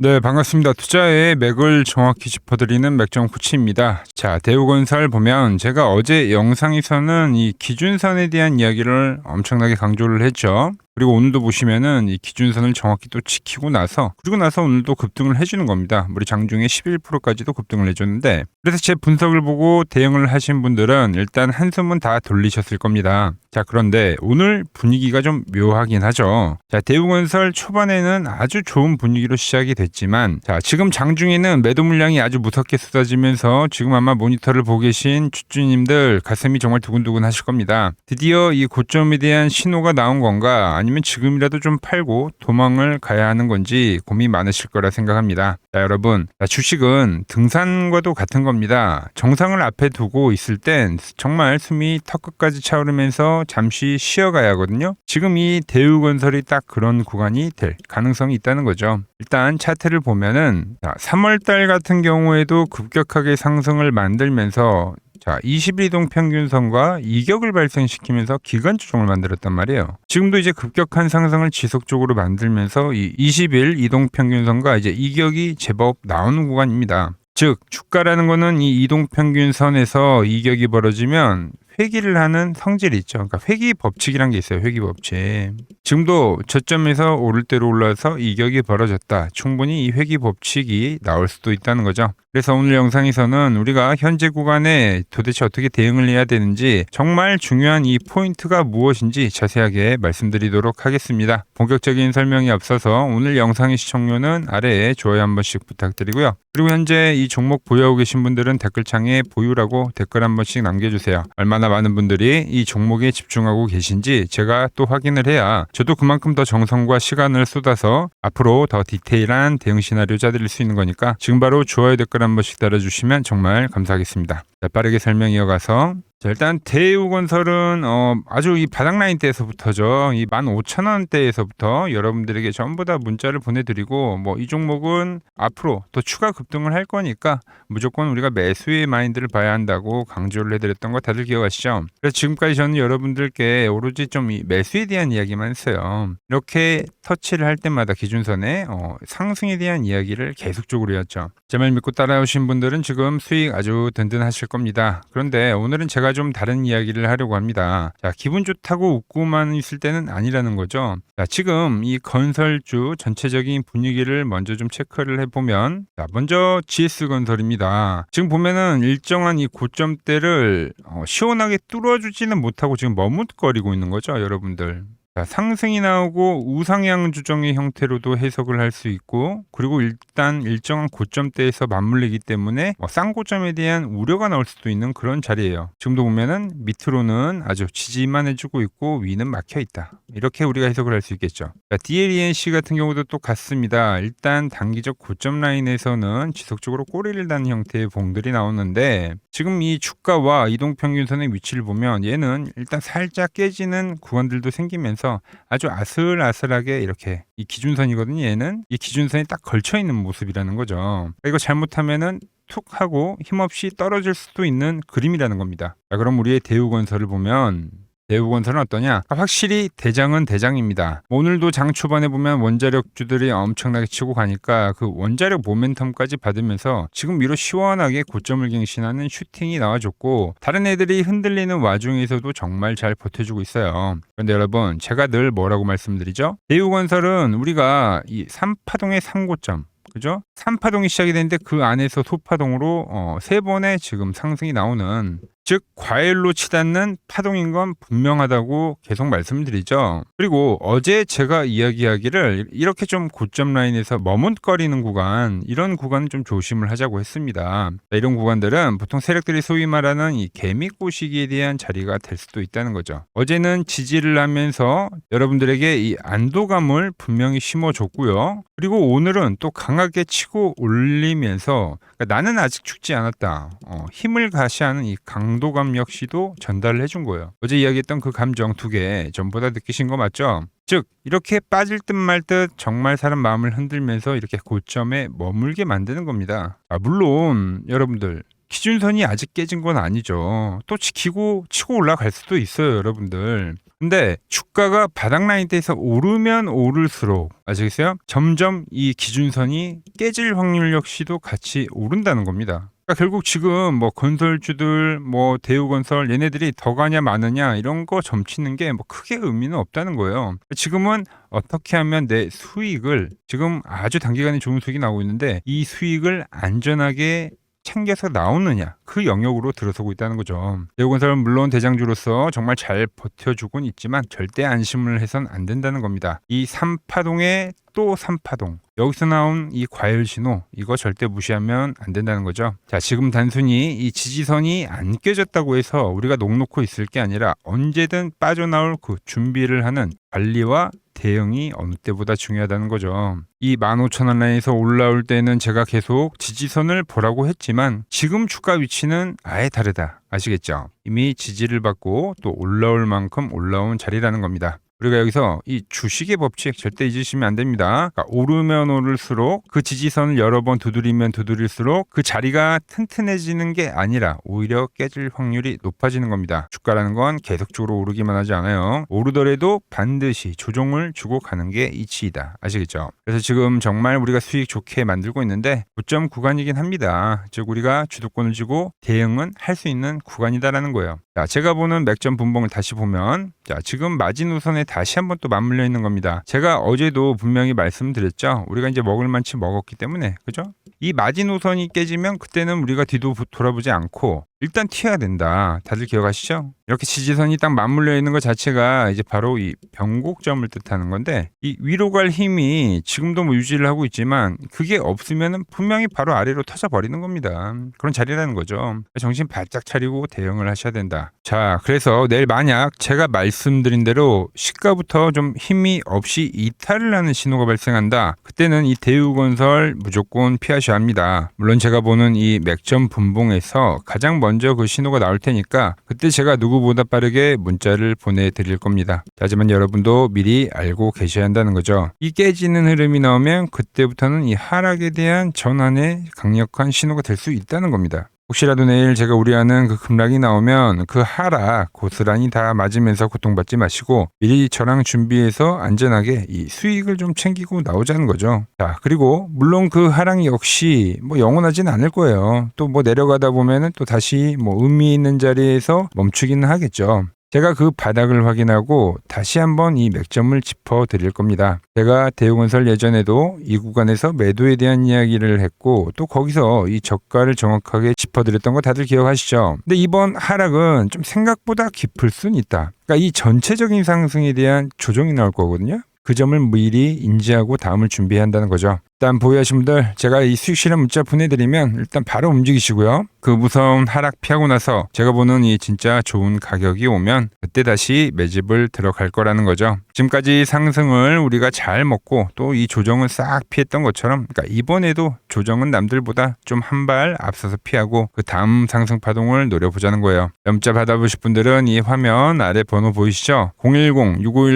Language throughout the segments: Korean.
네, 반갑습니다. 투자의 맥을 정확히 짚어드리는 맥정코치입니다. 자, 대우건설 보면 제가 어제 영상에서는 이 기준선에 대한 이야기를 엄청나게 강조를 했죠. 그리고 오늘도 보시면은 이 기준선을 정확히 또 지키고 나서 그리고 나서 오늘도 급등을 해주는 겁니다. 우리 장중에 11%까지도 급등을 해줬는데, 그래서 제 분석을 보고 대응을 하신 분들은 일단 한숨은 다 돌리셨을 겁니다. 자, 그런데 오늘 분위기가 좀 묘하긴 하죠. 자, 대우건설 초반에는 아주 좋은 분위기로 시작이 됐지만, 자, 지금 장중에는 매도 물량이 아주 무섭게 쏟아지면서 지금 아마 모니터를 보고 계신 주주님들 가슴이 정말 두근두근 하실 겁니다. 드디어 이 고점에 대한 신호가 나온 건가, 아니면 지금이라도 좀 팔고 도망을 가야 하는 건지 고민 많으실 거라 생각합니다. 자, 여러분, 주식은 등산과도 같은 겁니다. 정상을 앞에 두고 있을 땐 정말 숨이 턱끝까지 차오르면서 잠시 쉬어가야 하거든요. 지금 이 대우건설이 딱 그런 구간이 될 가능성이 있다는 거죠. 일단 차트를 보면은 3월달 같은 경우에도 급격하게 상승을 만들면서 21이동 평균선과 이격을 발생시키면서 기간 조정을 만들었단 말이에요. 지금도 이제 급격한 상승을 지속적으로 만들면서 이 20일 이동 평균선과 이제 이격이 제법 나오는 구간입니다. 즉, 주가라는 거는 이 이동 평균선에서 이격이 벌어지면 회귀를 하는 성질이 있죠. 그러니까 회귀 법칙이란 게 있어요. 회귀 법칙. 지금도 저점에서 오를 대로 올라서 이격이 벌어졌다. 충분히 이 회귀 법칙이 나올 수도 있다는 거죠. 그래서 오늘 영상에서는 우리가 현재 구간에 도대체 어떻게 대응을 해야 되는지, 정말 중요한 이 포인트가 무엇인지 자세하게 말씀드리도록 하겠습니다. 본격적인 설명에 앞서서 오늘 영상의 시청료는 아래에 좋아요 한 번씩 부탁드리고요. 그리고 현재 이 종목 보유하고 계신 분들은 댓글창에 보유라고 댓글 한 번씩 남겨주세요. 얼마나 많은 분들이 이 종목에 집중하고 계신지 제가 또 확인을 해야 저도 그만큼 더 정성과 시간을 쏟아서 앞으로 더 디테일한 대응 시나리오 짜드릴 수 있는 거니까 지금 바로 좋아요 댓글 한 번씩 달아주시면 정말 감사하겠습니다. 자, 빠르게 설명 이어가서, 자, 일단 대우건설은 아주 이 바닥 라인대에서부터죠. 이 15,000원대에서부터 여러분들에게 전부 다 문자를 보내드리고, 뭐 이 종목은 앞으로 또 추가 급등을 할 거니까 무조건 우리가 매수의 마인드를 봐야 한다고 강조를 해드렸던 거 다들 기억하시죠? 그래서 지금까지 저는 여러분들께 오로지 좀 이 매수에 대한 이야기만 했어요. 이렇게 터치를 할 때마다 기준선에 상승에 대한 이야기를 계속적으로 했죠. 제 말 믿고 따라오신 분들은 지금 수익 아주 든든하실 겁니다. 그런데 오늘은 제가 좀 다른 이야기를 하려고 합니다. 자, 기분 좋다고 웃고만 있을 때는 아니라는 거죠. 자, 지금 이 건설주 전체적인 분위기를 먼저 좀 체크를 해보면, 자, 먼저 GS건설입니다. 지금 보면은 일정한 이 고점대를 시원하게 뚫어주지는 못하고 지금 머뭇거리고 있는 거죠, 여러분들. 자, 상승이 나오고 우상향 조정의 형태로도 해석을 할 수 있고, 그리고 일단 일정한 고점대에서 맞물리기 때문에 쌍고점에 대한 우려가 나올 수도 있는 그런 자리예요. 지금도 보면은 밑으로는 아주 지지만 해주고 있고 위는 막혀 있다. 이렇게 우리가 해석을 할 수 있겠죠. DLENC 같은 경우도 또 같습니다. 일단 단기적 고점 라인에서는 지속적으로 꼬리를 다는 형태의 봉들이 나오는데, 지금 이 주가와 이동평균선의 위치를 보면 얘는 일단 살짝 깨지는 구간들도 생기면서 아주 아슬아슬하게 이렇게, 이 기준선이거든요. 얘는 이 기준선이 딱 걸쳐 있는 모습이라는 거죠. 그러니까 이거 잘못하면은 툭 하고 힘없이 떨어질 수도 있는 그림이라는 겁니다. 자, 그럼 우리의 대우건설을 보면, 대우건설은 어떠냐? 확실히 대장은 대장입니다. 오늘도 장 초반에 보면 원자력주들이 엄청나게 치고 가니까 그 원자력 모멘텀까지 받으면서 지금 위로 시원하게 고점을 갱신하는 슈팅이 나와줬고, 다른 애들이 흔들리는 와중에서도 정말 잘 버텨주고 있어요. 그런데 여러분, 제가 늘 뭐라고 말씀드리죠? 대우건설은 우리가 이 3파동의 3고점, 그죠? 3파동이 시작이 됐는데 그 안에서 소파동으로 3번의 지금 상승이 나오는, 즉 과일로 치닫는 파동인 건 분명하다고 계속 말씀드리죠. 그리고 어제 제가 이야기하기를 이렇게 좀 고점 라인에서 머뭇거리는 구간, 이런 구간은 좀 조심을 하자고 했습니다. 이런 구간들은 보통 세력들이 소위 말하는 이 개미꼬시기에 대한 자리가 될 수도 있다는 거죠. 어제는 지지를 하면서 여러분들에게 이 안도감을 분명히 심어줬고요. 그리고 오늘은 또 강하게 치고 올리면서, 그러니까 나는 아직 죽지 않았다, 힘을 가시하는 이 강도감 역시도 전달을 해준 거예요. 어제 이야기했던 그 감정 두 개 전부 다 느끼신 거 맞죠? 즉 이렇게 빠질 듯 말 듯 정말 사람 마음을 흔들면서 이렇게 고점에 머물게 만드는 겁니다. 물론 여러분들, 기준선이 아직 깨진 건 아니죠. 또 지키고 치고 올라갈 수도 있어요, 여러분들. 근데 주가가 바닥 라인대에서 오르면 오를수록 아시겠어요? 점점 이 기준선이 깨질 확률 역시도 같이 오른다는 겁니다. 그러니까 결국 지금 뭐 건설주들 뭐 대우건설 얘네들이 더 가냐 마느냐 이런 거 점치는 게 뭐 크게 의미는 없다는 거예요. 지금은 어떻게 하면 내 수익을 지금 아주 단기간에 좋은 수익이 나오고 있는데 이 수익을 안전하게 챙겨서 나오느냐 그 영역으로 들어서고 있다는 거죠. 대우건설은 물론 대장주로서 정말 잘 버텨주곤 있지만 절대 안심을 해선 안 된다는 겁니다. 이 3파동에 또 3파동 여기서 나온 이 과열 신호 이거 절대 무시하면 안 된다는 거죠. 자, 지금 단순히 이 지지선이 안 깨졌다고 해서 우리가 녹놓고 있을 게 아니라 언제든 빠져나올 그 준비를 하는 관리와 대응이 어느 때보다 중요하다는 거죠. 이 15,000원 라인에서 올라올 때는 제가 계속 지지선을 보라고 했지만 지금 주가 위치는 아예 다르다. 아시겠죠? 이미 지지를 받고 또 올라올 만큼 올라온 자리라는 겁니다. 우리가 여기서 이 주식의 법칙 절대 잊으시면 안 됩니다. 그러니까 오르면 오를수록 그 지지선을 여러 번 두드리면 두드릴수록 그 자리가 튼튼해지는 게 아니라 오히려 깨질 확률이 높아지는 겁니다. 주가라는 건 계속적으로 오르기만 하지 않아요. 오르더라도 반드시 조정을 주고 가는 게 이치이다. 아시겠죠? 그래서 지금 정말 우리가 수익 좋게 만들고 있는데 고점 구간이긴 합니다. 즉 우리가 주도권을 쥐고 대응은 할 수 있는 구간이다라는 거예요. 자, 제가 보는 맥점 분봉을 다시 보면 자, 지금 마지노선에 다시 한번 또 맞물려 있는 겁니다. 제가 어제도 분명히 말씀드렸죠. 우리가 이제 먹을 만치 먹었기 때문에 그죠? 이 마지노선이 깨지면 그때는 우리가 뒤도 돌아보지 않고 일단 튀어야 된다. 다들 기억하시죠? 이렇게 지지선이 딱 맞물려 있는 것 자체가 이제 바로 이 변곡점을 뜻하는 건데 이 위로 갈 힘이 지금도 뭐 유지를 하고 있지만 그게 없으면은 분명히 바로 아래로 터져버리는 겁니다. 그런 자리라는 거죠. 정신 바짝 차리고 대응을 하셔야 된다. 자, 그래서 내일 만약 제가 말씀드린 대로 시가부터 좀 힘이 없이 이탈을 하는 신호가 발생한다. 그때는 이 대우건설 무조건 피하셔야 합니다. 물론 제가 보는 이 맥점 분봉에서 가장 먼저 그 신호가 나올 테니까 그때 제가 누구보다 빠르게 문자를 보내드릴 겁니다. 하지만 여러분도 미리 알고 계셔야 한다는 거죠. 이 깨지는 흐름이 나오면 그때부터는 이 하락에 대한 전환의 강력한 신호가 될 수 있다는 겁니다. 혹시라도 내일 제가 우려하는 그 급락이 나오면 그 하락 고스란히 다 맞으면서 고통받지 마시고 미리 저랑 준비해서 안전하게 이 수익을 좀 챙기고 나오자는 거죠. 자, 그리고 물론 그 하락 역시 뭐 영원하진 않을 거예요. 또 뭐 내려가다 보면은 또 다시 뭐 의미 있는 자리에서 멈추기는 하겠죠. 제가 그 바닥을 확인하고 다시 한번 이 맥점을 짚어 드릴 겁니다. 제가 대우건설 예전에도 이 구간에서 매도에 대한 이야기를 했고 또 거기서 이 저가를 정확하게 짚어 드렸던 거 다들 기억하시죠? 근데 이번 하락은 좀 생각보다 깊을 순 있다. 그러니까 이 전체적인 상승에 대한 조정이 나올 거거든요. 그 점을 미리 인지하고 다음을 준비해야 한다는 거죠. 일단 보유하신 분들 제가 이 수익 실현 문자 보내드리면 일단 바로 움직이시고요. 그 무서운 하락 피하고 나서 제가 보는 이 진짜 좋은 가격이 오면 그때 다시 매집을 들어갈 거라는 거죠. 지금까지 상승을 우리가 잘 먹고 또 이 조정을 싹 피했던 것처럼 그러니까 이번에도 조정은 남들보다 좀 한 발 앞서서 피하고 그 다음 상승 파동을 노려보자는 거예요. 문자 받아보실 분들은 이 화면 아래 번호 보이시죠?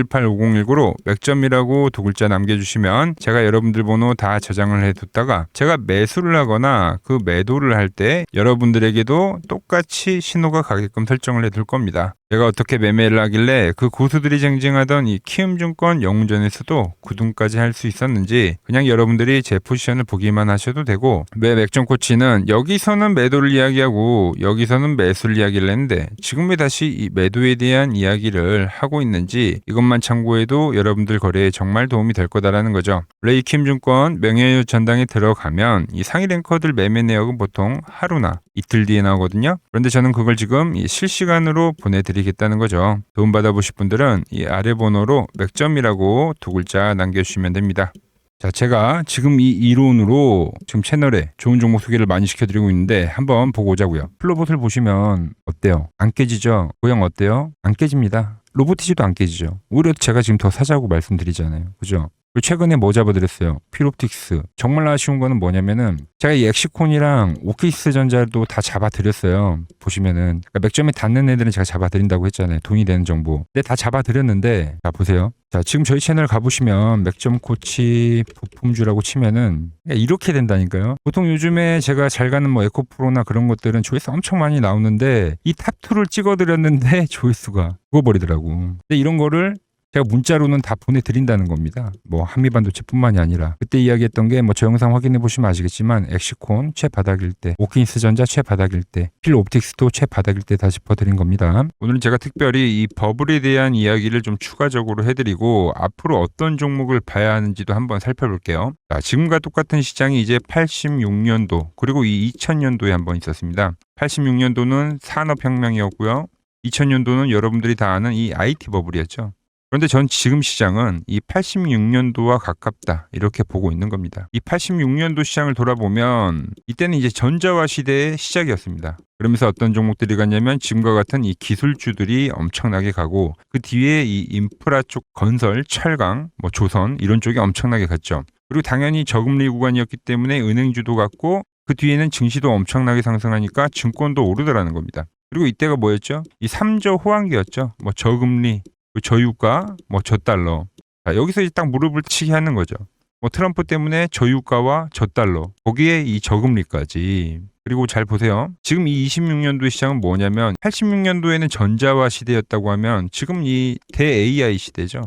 010-6518-5019로 맥점이라고 두 글자 남겨주시면 제가 여러분들 번호 다 저장을 해뒀다가 제가 매수를 하거나 그 매도를 할 때 여러분들에게도 똑같이 신호가 가게끔 설정을 해둘 겁니다. 제가 어떻게 매매를 하길래 그 고수들이 쟁쟁하던 이 키움증권 영웅전에서도 9등까지 할 수 있었는지 그냥 여러분들이 제 포지션을 보기만 하셔도 되고 왜 맥점 코치는 여기서는 매도를 이야기하고 여기서는 매수를 이야기를 했는데 지금 왜 다시 이 매도에 대한 이야기를 하고 있는지 이것만 참고해도 여러분들 거래에 정말 도움이 될 거다라는 거죠. 원래 이 키움증권 명예유 전당에 들어가면 이 상위 랭커들 매매 내역은 보통 하루나 이틀 뒤에 나오거든요. 그런데 저는 그걸 지금 실시간으로 보내드리겠다는 거죠. 도움받아 보실 분들은 이 아래 번호로 맥점이라고 두 글자 남겨주시면 됩니다. 자, 제가 지금 이 이론으로 지금 채널에 좋은 종목 소개를 많이 시켜드리고 있는데 한번 보고 오자고요. 플로봇을 보시면 어때요? 안 깨지죠? 모양 어때요? 안 깨집니다. 로보티지도 안 깨지죠. 오히려 제가 지금 더 사자고 말씀드리잖아요. 그죠? 그리고 최근에 뭐 잡아드렸어요? 필옵틱스. 정말 아쉬운 거는 뭐냐면은 제가 이 엑시콘이랑 오키스전자도 다 잡아드렸어요. 보시면은 그러니까 맥점에 닿는 애들은 제가 잡아드린다고 했잖아요. 돈이 되는 정보. 근데 다 잡아드렸는데 자 보세요. 자 지금 저희 채널 가보시면 맥점 코치 부품주라고 치면은 이렇게 된다니까요. 보통 요즘에 제가 잘 가는 뭐 에코프로나 그런 것들은 조회수 엄청 많이 나오는데 이 탑2를 찍어드렸는데 조회수가 죽어버리더라고. 근데 이런 거를 제가 문자로는 다 보내드린다는 겁니다. 뭐 한미반도체뿐만이 아니라 그때 이야기했던 게 뭐 저 영상 확인해 보시면 아시겠지만 엑시콘 최바닥일 때, 오킨스전자 최바닥일 때, 필옵틱스도 최바닥일 때 다 짚어드린 겁니다. 오늘은 제가 특별히 이 버블에 대한 이야기를 좀 추가적으로 해드리고 앞으로 어떤 종목을 봐야 하는지도 한번 살펴볼게요. 자, 지금과 똑같은 시장이 이제 86년도 그리고 이 2000년도에 한번 있었습니다. 86년도는 산업혁명이었고요. 2000년도는 여러분들이 다 아는 이 IT 버블이었죠. 그런데 전 지금 시장은 이 86년도와 가깝다 이렇게 보고 있는 겁니다. 이 86년도 시장을 돌아보면 이때는 이제 전자화 시대의 시작이었습니다. 그러면서 어떤 종목들이 갔냐면 지금과 같은 이 기술주들이 엄청나게 가고 그 뒤에 이 인프라 쪽 건설, 철강, 뭐 조선 이런 쪽이 엄청나게 갔죠. 그리고 당연히 저금리 구간이었기 때문에 은행주도 갔고 그 뒤에는 증시도 엄청나게 상승하니까 증권도 오르더라는 겁니다. 그리고 이때가 뭐였죠? 이 3저 호황기였죠. 뭐 저금리 저유가, 뭐 저달러. 자, 여기서 이제 딱 무릎을 치게 하는 거죠. 뭐 트럼프 때문에 저유가와 저달러, 거기에 이 저금리까지. 그리고 잘 보세요. 지금 이 26년도 시장은 뭐냐면 86년도에는 전자화 시대였다고 하면 지금 이 대 AI 시대죠.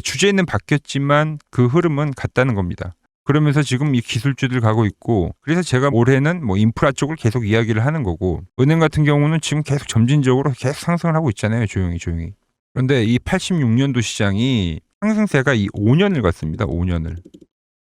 주제는 바뀌었지만 그 흐름은 같다는 겁니다. 그러면서 지금 이 기술주들 가고 있고 그래서 제가 올해는 뭐 인프라 쪽을 계속 이야기를 하는 거고 은행 같은 경우는 지금 계속 점진적으로 계속 상승을 하고 있잖아요. 조용히. 그런데 이 86년도 시장이 상승세가 이 5년을 갔습니다. 5년을.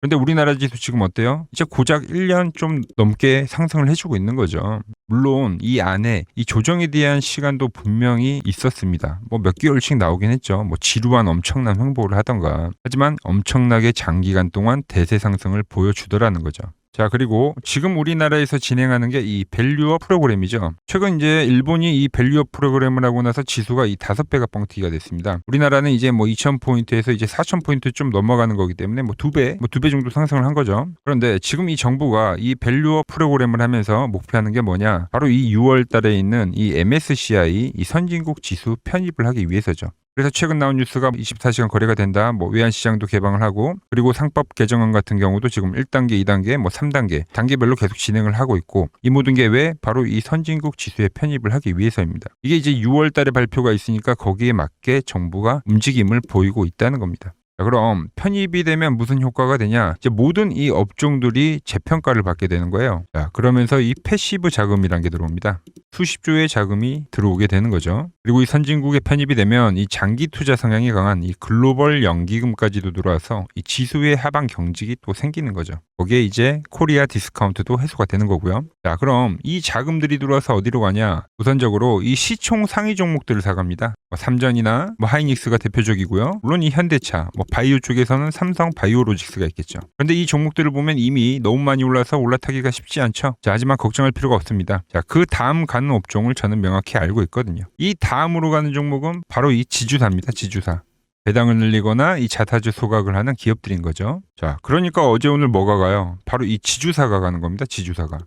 그런데 우리나라 지수 지금 어때요? 이제 고작 1년 좀 넘게 상승을 해주고 있는 거죠. 물론 이 안에 이 조정에 대한 시간도 분명히 있었습니다. 뭐 몇 개월씩 나오긴 했죠. 뭐 지루한 엄청난 횡보를 하던가. 하지만 엄청나게 장기간 동안 대세 상승을 보여주더라는 거죠. 자, 그리고 지금 우리나라에서 진행하는 게 이 밸류업 프로그램이죠. 최근 이제 일본이 이 밸류업 프로그램을 하고 나서 지수가 이 5배가 뻥튀기가 됐습니다. 우리나라는 이제 뭐 2000포인트에서 이제 4000포인트 좀 넘어가는 거기 때문에 뭐 2배 정도 상승을 한 거죠. 그런데 지금 이 정부가 이 밸류업 프로그램을 하면서 목표하는 게 뭐냐? 바로 이 6월 달에 있는 이 MSCI 이 선진국 지수 편입을 하기 위해서죠. 그래서 최근 나온 뉴스가 24시간 거래가 된다. 뭐 외환시장도 개방을 하고 그리고 상법 개정안 같은 경우도 지금 1단계, 2단계, 뭐 3단계 단계별로 계속 진행을 하고 있고 이 모든 게 왜? 바로 이 선진국 지수에 편입을 하기 위해서입니다. 이게 이제 6월 달에 발표가 있으니까 거기에 맞게 정부가 움직임을 보이고 있다는 겁니다. 자, 그럼 편입이 되면 무슨 효과가 되냐? 이제 모든 이 업종들이 재평가를 받게 되는 거예요. 자, 그러면서 이 패시브 자금이란 게 들어옵니다. 수십조의 자금이 들어오게 되는 거죠. 그리고 이 선진국에 편입이 되면 이 장기 투자 성향이 강한 이 글로벌 연기금까지도 들어와서 이 지수의 하방 경직이 또 생기는 거죠. 거기에 이제 코리아 디스카운트도 해소가 되는 거고요. 자, 그럼 이 자금들이 들어와서 어디로 가냐? 우선적으로 이 시총 상위 종목들을 사갑니다. 뭐 삼전이나 뭐 하이닉스가 대표적이고요. 물론 이 현대차, 뭐 바이오 쪽에서는 삼성 바이오로직스가 있겠죠. 그런데 이 종목들을 보면 이미 너무 많이 올라서 올라타기가 쉽지 않죠. 자, 하지만 걱정할 필요가 없습니다. 자, 그 다음 가는 업종을 저는 명확히 알고 있거든요. 이 다음으로 가는 종목은 바로 이 지주사입니다. 지주사. 배당을 늘리거나 이 자사주 소각을 하는 기업들인 거죠. 자, 그러니까 어제 오늘 뭐가 가요? 바로 이 지주사가 가는 겁니다. 지주사가.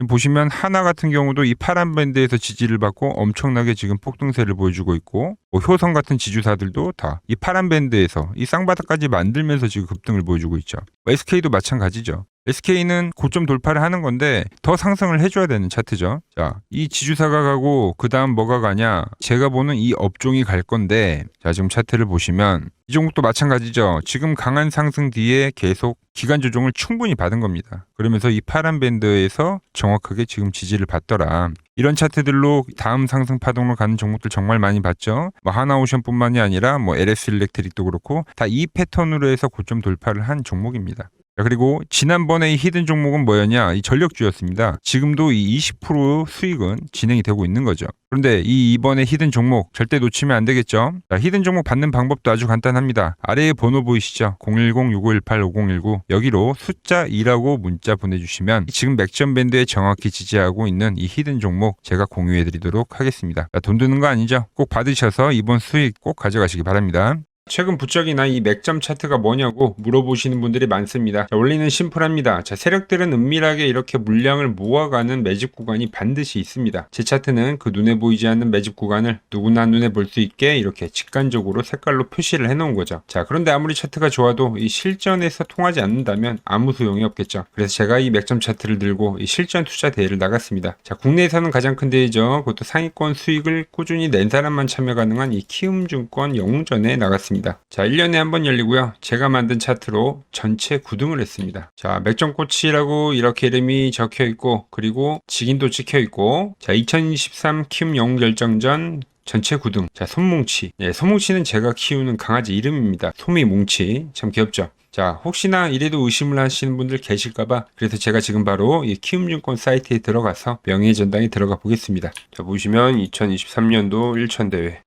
보시면 하나 같은 경우도 이 파란 밴드에서 지지를 받고 엄청나게 지금 폭등세를 보여주고 있고 뭐 효성 같은 지주사들도 다 이 파란 밴드에서 이 쌍바닥까지 만들면서 지금 급등을 보여주고 있죠. SK도 마찬가지죠. SK는 고점 돌파를 하는 건데 더 상승을 해줘야 되는 차트죠. 자, 이 지주사가 가고 그 다음 뭐가 가냐? 제가 보는 이 업종이 갈 건데 자, 지금 차트를 보시면 이 종목도 마찬가지죠. 지금 강한 상승 뒤에 계속 기간 조정을 충분히 받은 겁니다. 그러면서 이 파란 밴드에서 정확하게 지금 지지를 받더라. 이런 차트들로 다음 상승 파동으로 가는 종목들 정말 많이 봤죠. 뭐 하나오션뿐만이 아니라 뭐 LS 일렉트릭도 그렇고 다 이 패턴으로 해서 고점 돌파를 한 종목입니다. 자, 그리고 지난번에 이 히든 종목은 뭐였냐? 이 전력주였습니다. 지금도 이 20% 수익은 진행이 되고 있는 거죠. 그런데 이번에 히든 종목 절대 놓치면 안 되겠죠? 자, 히든 종목 받는 방법도 아주 간단합니다. 아래에 번호 보이시죠? 010-6518-5019 여기로 숫자 2라고 문자 보내주시면 지금 맥점 밴드에 정확히 지지하고 있는 이 히든 종목 제가 공유해드리도록 하겠습니다. 자, 돈 드는 거 아니죠? 꼭 받으셔서 이번 수익 꼭 가져가시기 바랍니다. 최근 부쩍이나 이 맥점 차트가 뭐냐고 물어보시는 분들이 많습니다. 자, 원리는 심플합니다. 자, 세력들은 은밀하게 이렇게 물량을 모아가는 매집 구간이 반드시 있습니다. 제 차트는 그 눈에 보이지 않는 매집 구간을 누구나 눈에 볼 수 있게 이렇게 직관적으로 색깔로 표시를 해놓은 거죠. 자, 그런데 아무리 차트가 좋아도 이 실전에서 통하지 않는다면 아무 소용이 없겠죠. 그래서 제가 이 맥점 차트를 들고 이 실전 투자 대회를 나갔습니다. 자, 국내에서는 가장 큰 대회죠. 그것도 상위권 수익을 꾸준히 낸 사람만 참여 가능한 이 키움증권 영웅전에 나갔습니다. 자, 1년에 한 번 열리고요. 제가 만든 차트로 전체 9등을 했습니다. 자, 맥점코치라고 이렇게 이름이 적혀 있고, 그리고 직인도 찍혀 있고, 자, 2023 키움 영웅 결정전 전체 9등. 자, 손뭉치. 네, 손뭉치는 제가 키우는 강아지 이름입니다. 소미뭉치. 참 귀엽죠? 자, 혹시나 이래도 의심을 하시는 분들 계실까봐 그래서 제가 지금 바로 이 키움증권 사이트에 들어가서 명예의 전당에 들어가 보겠습니다. 자, 보시면 2023년도 1천대회.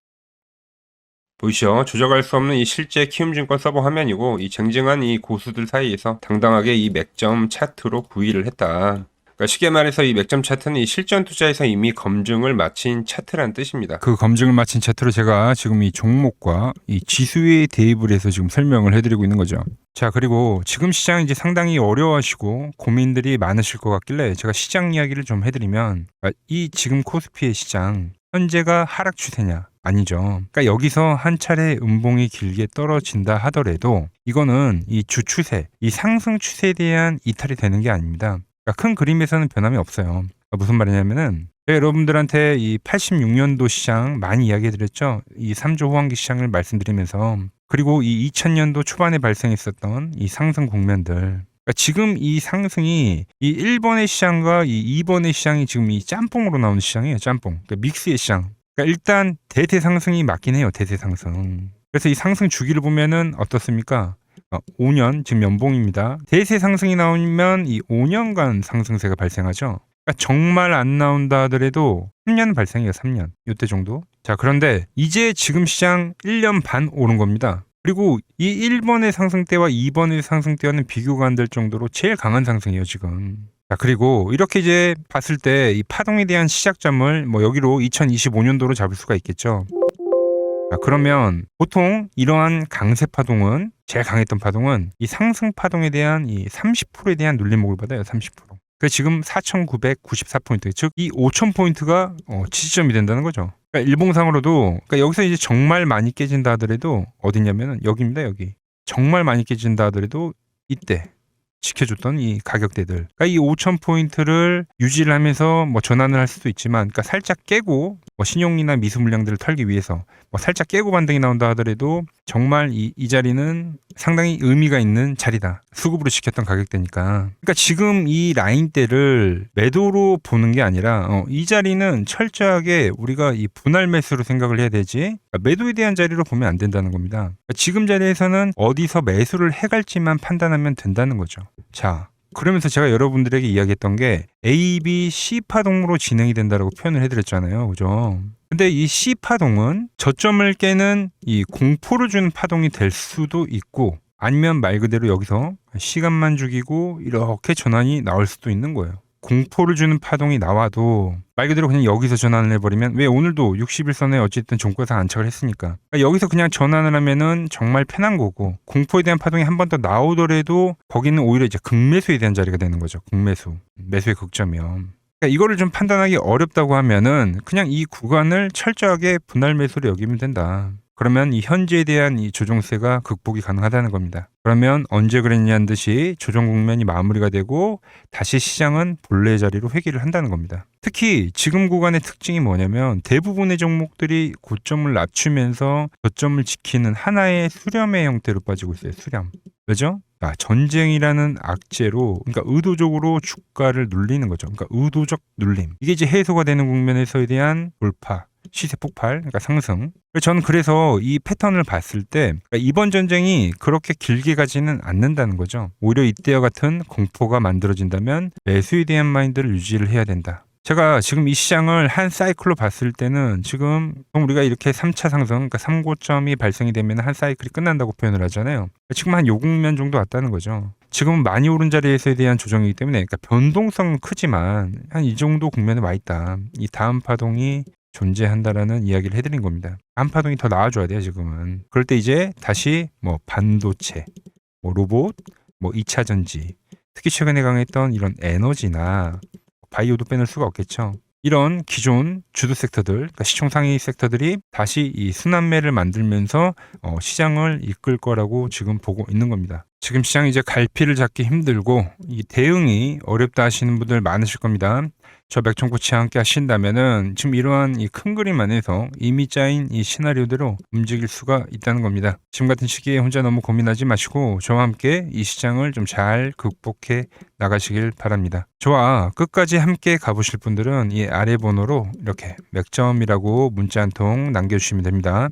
보이시죠? 조작할 수 없는 이 실제 키움증권 서버 화면이고, 이 쟁쟁한 이 고수들 사이에서 당당하게 이 맥점 차트로 구의를 했다. 그러니까 쉽게 말해서 이 맥점 차트는 이 실전 투자에서 이미 검증을 마친 차트란 뜻입니다. 그 검증을 마친 차트로 제가 지금 이 종목과 이 지수에 대입을 해서 지금 설명을 해드리고 있는 거죠. 자, 그리고 지금 시장 이제 상당히 어려워하시고 고민들이 많으실 것 같길래 제가 시장 이야기를 좀 해드리면, 이 지금 코스피의 시장 현재가 하락 추세냐? 아니죠. 그러니까 여기서 한 차례 음봉이 길게 떨어진다 하더라도 이거는 이 주추세, 이 상승 추세에 대한 이탈이 되는 게 아닙니다. 그러니까 큰 그림에서는 변함이 없어요. 그러니까 무슨 말이냐면은 여러분들한테 이 86년도 시장 많이 이야기해드렸죠. 이 3조 호황기 시장을 말씀드리면서, 그리고 이 2000년도 초반에 발생했었던 이 상승 국면들. 그러니까 지금 이 상승이 이 1번의 시장과 이 2번의 시장이 지금 이 짬뽕으로 나오는 시장이에요. 짬뽕. 그러니까 믹스의 시장. 그러니까 일단 대세 상승이 맞긴 해요. 대세 상승. 그래서 이 상승 주기를 보면은 어떻습니까? 5년 지금 연봉입니다. 대세 상승이 나오면 이 5년간 상승세가 발생하죠. 그러니까 정말 안 나온다 하더라도 3년 발생해요. 3년. 이때 정도. 자, 그런데 이제 지금 시장 1년 반 오른 겁니다. 그리고 이 1번의 상승 때와 2번의 상승 때와는 비교가 안 될 정도로 제일 강한 상승이에요, 지금. 자, 그리고 이렇게 이제 봤을 때 이 파동에 대한 시작점을 뭐 여기로 2025년도로 잡을 수가 있겠죠. 자, 그러면 보통 이러한 강세 파동은, 제일 강했던 파동은 이 상승 파동에 대한 이 30%에 대한 눌림목을 받아요. 30%. 그 지금 4,994포인트, 즉 이 5,000포인트가 지지점이 된다는 거죠. 그러니까 일봉상으로도, 그러니까 여기서 이제 정말 많이 깨진다 하더라도 어디냐면은 여기입니다. 여기. 정말 많이 깨진다 하더라도 이때 지켜줬던 이 가격대들. 그러니까 이 5,000포인트를 유지를 하면서 뭐 전환을 할 수도 있지만, 그러니까 살짝 깨고 뭐 신용이나 미수 물량들을 털기 위해서 뭐 살짝 깨고 반등이 나온다 하더라도 정말 이 자리는 상당히 의미가 있는 자리다. 수급으로 지켰던 가격대니까. 그러니까 지금 이 라인대를 매도로 보는 게 아니라 이 자리는 철저하게 우리가 이 분할 매수로 생각을 해야 되지, 그러니까 매도에 대한 자리로 보면 안 된다는 겁니다. 그러니까 지금 자리에서는 어디서 매수를 해갈지만 판단하면 된다는 거죠. 자, 그러면서 제가 여러분들에게 이야기했던 게 A, B, C 파동으로 진행이 된다라고 표현을 해드렸잖아요. 그죠? 근데 이 C 파동은 저점을 깨는 이 공포를 주는 파동이 될 수도 있고, 아니면 말 그대로 여기서 시간만 죽이고 이렇게 전환이 나올 수도 있는 거예요. 공포를 주는 파동이 나와도 말 그대로 그냥 여기서 전환을 해버리면, 왜 오늘도 60일선에 어쨌든 종가상 안착을 했으니까, 그러니까 여기서 그냥 전환을 하면은 정말 편한 거고, 공포에 대한 파동이 한 번 더 나오더라도 거기는 오히려 이제 극매수에 대한 자리가 되는 거죠. 극매수, 매수의 극점이요. 그러니까 이거를 좀 판단하기 어렵다고 하면은 그냥 이 구간을 철저하게 분할 매수로 여기면 된다. 그러면 이 현재에 대한 이 조정세가 극복이 가능하다는 겁니다. 그러면 언제 그랬냐는 듯이 조정 국면이 마무리가 되고 다시 시장은 본래 자리로 회귀를 한다는 겁니다. 특히 지금 구간의 특징이 뭐냐면 대부분의 종목들이 고점을 낮추면서 저점을 지키는 하나의 수렴의 형태로 빠지고 있어요. 수렴. 왜죠? 전쟁이라는 악재로, 그러니까 의도적으로 주가를 눌리는 거죠. 그러니까 의도적 눌림. 이게 이제 해소가 되는 국면에서에 대한 돌파, 시세 폭발, 그러니까 상승. 저는 그래서 이 패턴을 봤을 때 그러니까 이번 전쟁이 그렇게 길게 가지는 않는다는 거죠. 오히려 이때와 같은 공포가 만들어진다면 매수에 대한 마인드를 유지를 해야 된다. 제가 지금 이 시장을 한 사이클로 봤을 때는 지금 우리가 이렇게 3차 상승, 그러니까 3고점이 발생이 되면 한 사이클이 끝난다고 표현을 하잖아요. 지금 한 요 국면 정도 왔다는 거죠. 지금은 많이 오른 자리에서에 대한 조정이기 때문에, 그러니까 변동성은 크지만 한 이 정도 국면에 와 있다. 이 다음 파동이 존재한다라는 이야기를 해드린 겁니다. 한파동이 더 나아져야 돼요, 지금은. 그럴 때 이제 다시 뭐 반도체, 뭐 로봇, 뭐 2차 전지, 특히 최근에 강했던 이런 에너지나 바이오도 빼놓을 수가 없겠죠. 이런 기존 주도 섹터들, 그러니까 시총 상위 섹터들이 다시 이 순환매를 만들면서 시장을 이끌 거라고 지금 보고 있는 겁니다. 지금 시장이 이제 갈피를 잡기 힘들고 이 대응이 어렵다 하시는 분들 많으실 겁니다. 저 맥정코치와 함께 하신다면은 지금 이러한 이 큰 그림 안에서 이미 짜인 이 시나리오대로 움직일 수가 있다는 겁니다. 지금 같은 시기에 혼자 너무 고민하지 마시고 저와 함께 이 시장을 좀 잘 극복해 나가시길 바랍니다. 저와 끝까지 함께 가보실 분들은 이 아래 번호로 이렇게 맥점이라고 문자 한 통 남겨주시면 됩니다.